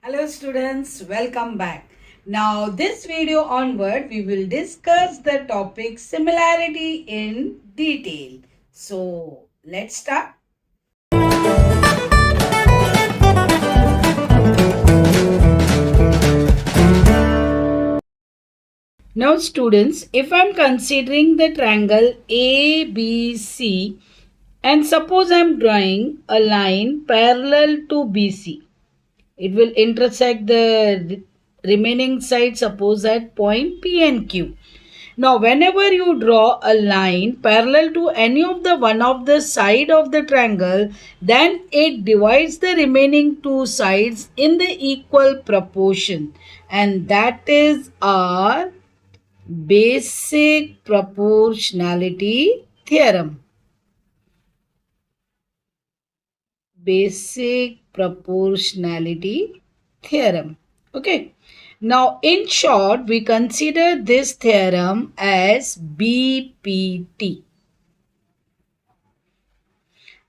Hello students, welcome back. Now this video onward we will discuss the topic similarity in detail. So let's start. Now students, if I am considering the triangle ABC and suppose I am drawing a line parallel to BC. It will intersect the remaining side, suppose at point P and Q. Now, whenever you draw a line parallel to any of the one of the side of the triangle, then it divides the remaining two sides in the equal proportion, and that is our basic proportionality theorem. Basic proportionality theorem. Okay. Now, in short, we consider this theorem as BPT.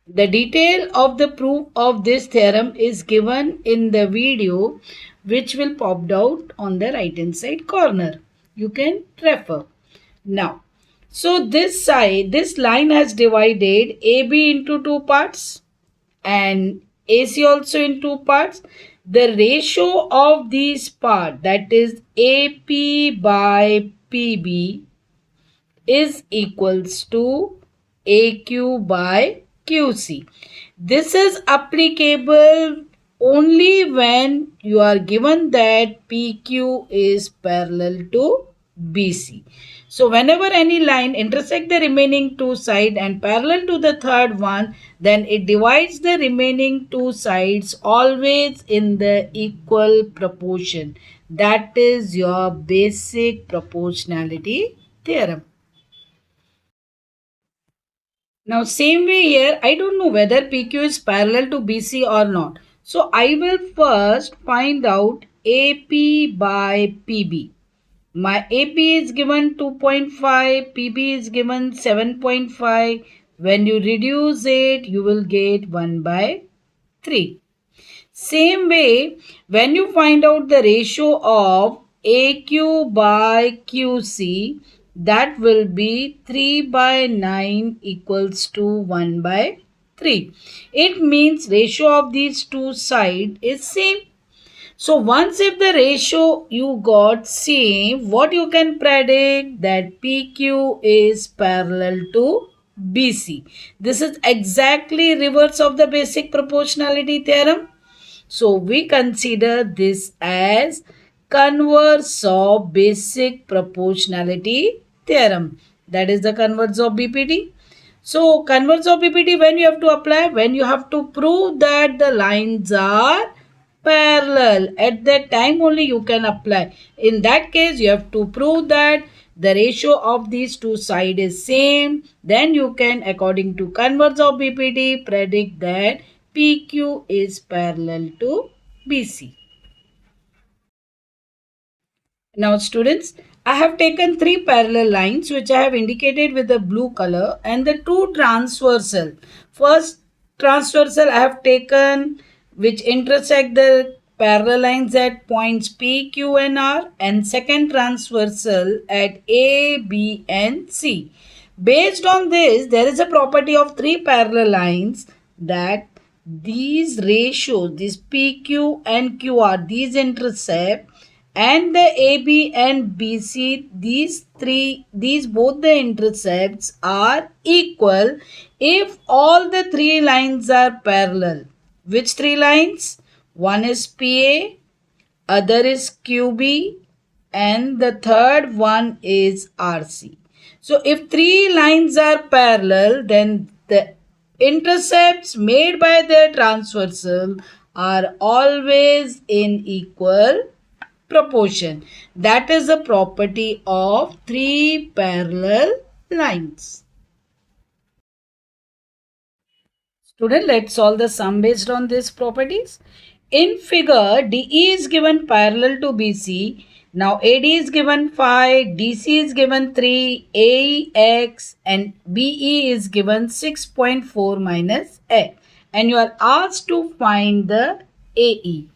The detail of the proof of this theorem is given in the video which will pop out on the right hand side corner. You can refer. Now, so this line has divided AB into two parts and AC also in two parts. The ratio of these parts, that is AP by PB, is equals to AQ by QC. This is applicable only when you are given that PQ is parallel to BC. So whenever any line intersect the remaining two sides and parallel to the third one, then it divides the remaining two sides always in the equal proportion. That is your basic proportionality theorem. Now same way here, I don't know whether PQ is parallel to BC or not. So I will first find out AP by PB. My AP is given 2.5, PB is given 7.5. When you reduce it, you will get 1 by 3. Same way, when you find out the ratio of AQ by QC, that will be 3 by 9 equals to 1 by 3. It means ratio of these two sides is same. So once if the ratio you got same, what you can predict that PQ is parallel to BC. This is exactly reverse of the basic proportionality theorem. So we consider this as converse of basic proportionality theorem. That is the converse of BPT. So converse of BPT when you have to apply? When you have to prove that the lines are parallel. At that time only you can apply. In that case you have to prove that the ratio of these two sides is same. Then you can, according to converse of BPT, predict that PQ is parallel to BC. Now students, I have taken three parallel lines which I have indicated with the blue color and the two transversal. First transversal I have taken which intersect the parallel lines at points P, Q and R, and second transversal at A, B and C. Based on this, there is a property of three parallel lines that these ratios, this PQ and QR, these intercept, and the AB and BC, these both the intercepts are equal if all the three lines are parallel. Which three lines? One is PA, other is QB, and the third one is RC. So if three lines are parallel, then the intercepts made by their transversal are always in equal proportion. That is a property of three parallel lines. Student, let's solve the sum based on these properties. In figure, DE is given parallel to BC. Now AD is given 5, DC is given 3, AX and BE is given 6.4 minus A. And you are asked to find the AE.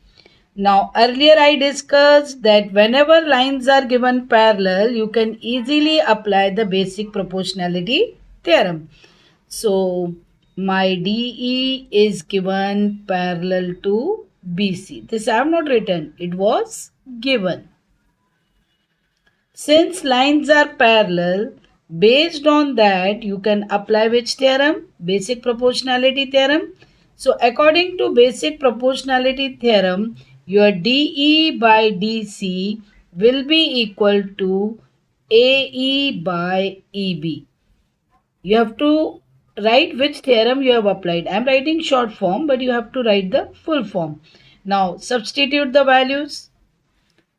Now earlier I discussed that whenever lines are given parallel, you can easily apply the basic proportionality theorem. So my DE is given parallel to BC. This I have not written, it was given. Since lines are parallel, based on that you can apply which theorem? Basic proportionality theorem. So according to basic proportionality theorem, your DE by DC will be equal to AE by EB. You have to write which theorem you have applied. I am writing short form, but you have to write the full form. Now substitute the values.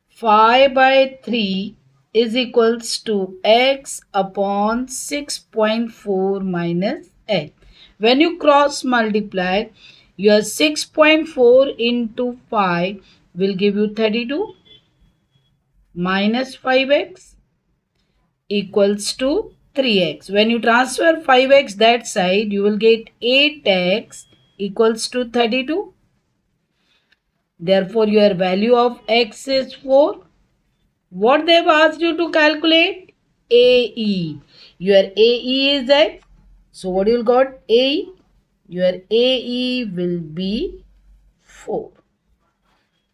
5 by 3 is equals to x upon 6.4 minus x. When you cross multiply, your 6.4 into 5 will give you 32 minus 5x equals to 3x. When you transfer 5x that side, you will get 8x equals to 32. Therefore, your value of x is 4. What they have asked you to calculate? AE. Your AE is x. So what you will got? AE. Your AE will be 4.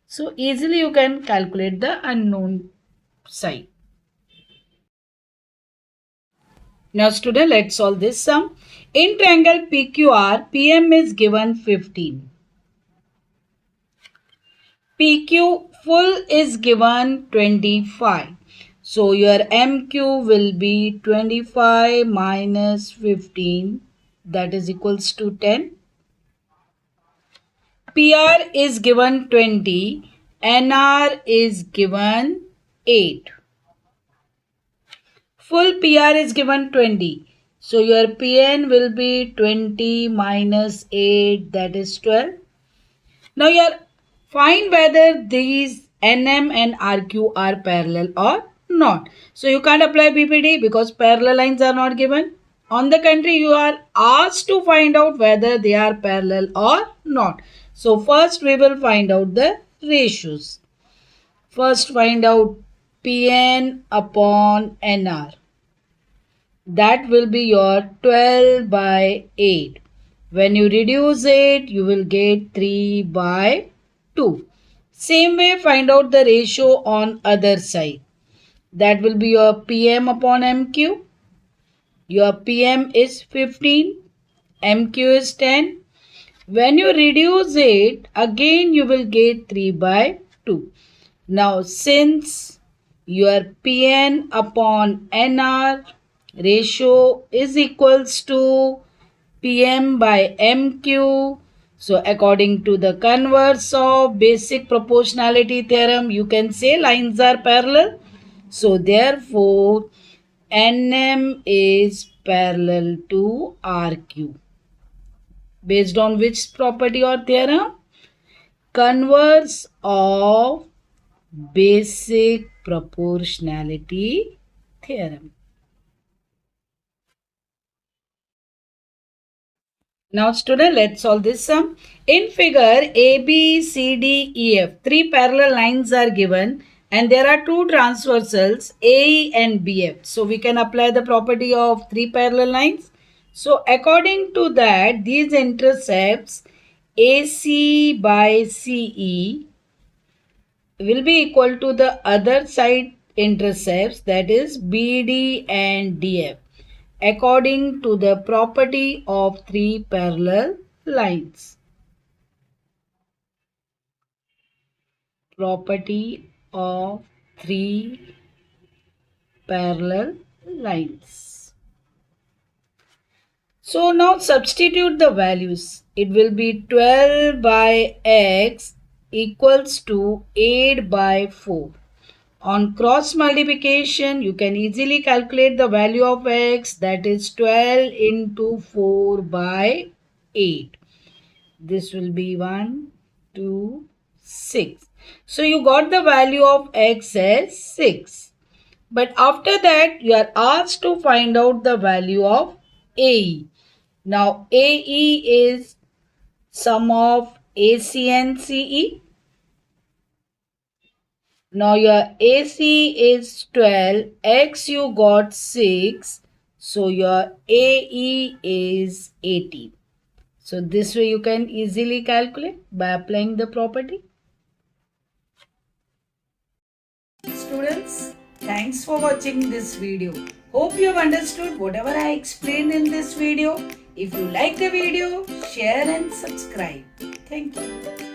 So easily you can calculate the unknown side. Now student, let's solve this sum. In triangle PQR, PM is given 15. PQ full is given 25. So your MQ will be 25 minus 15, that is equals to 10. PR is given 20. NR is given 8. Full PR is given 20. So your PN will be 20 minus 8, that is 12. Now your find whether these NM and RQ are parallel or not. So you can't apply BPD because parallel lines are not given. On the contrary, you are asked to find out whether they are parallel or not. So first we will find out the ratios. First find out PN upon NR. That will be your 12 by 8. When you reduce it, you will get 3 by 2. Same way, find out the ratio on other side. That will be your PM upon MQ. Your PM is 15. MQ is 10. When you reduce it, again you will get 3 by 2. Now, since your PN upon NR ratio is equals to PM by MQ. So according to the converse of basic proportionality theorem, you can say lines are parallel. So therefore, NM is parallel to RQ. Based on which property or theorem? Converse of basic proportionality theorem. Now student, let's solve this sum. In figure A, B, C, D, E, F, three parallel lines are given and there are two transversals AE and BF. So we can apply the property of three parallel lines. So according to that, these intercepts AC by CE will be equal to the other side intercepts, that is BD and DF, according to the property of three parallel lines. Property of three parallel lines. So now substitute the values. It will be 12 by x equals to 8 by 4. On cross multiplication, you can easily calculate the value of x, that is 12 into 4 by 8. This will be 1, 2, 6. So you got the value of x as 6. But after that, you are asked to find out the value of AE. Now AE is sum of AC and CE. Now your AC is 12, X you got 6, so your AE is 18. So this way you can easily calculate by applying the property. Students, thanks for watching this video. Hope you have understood whatever I explained in this video. If you like the video, share and subscribe. Thank you.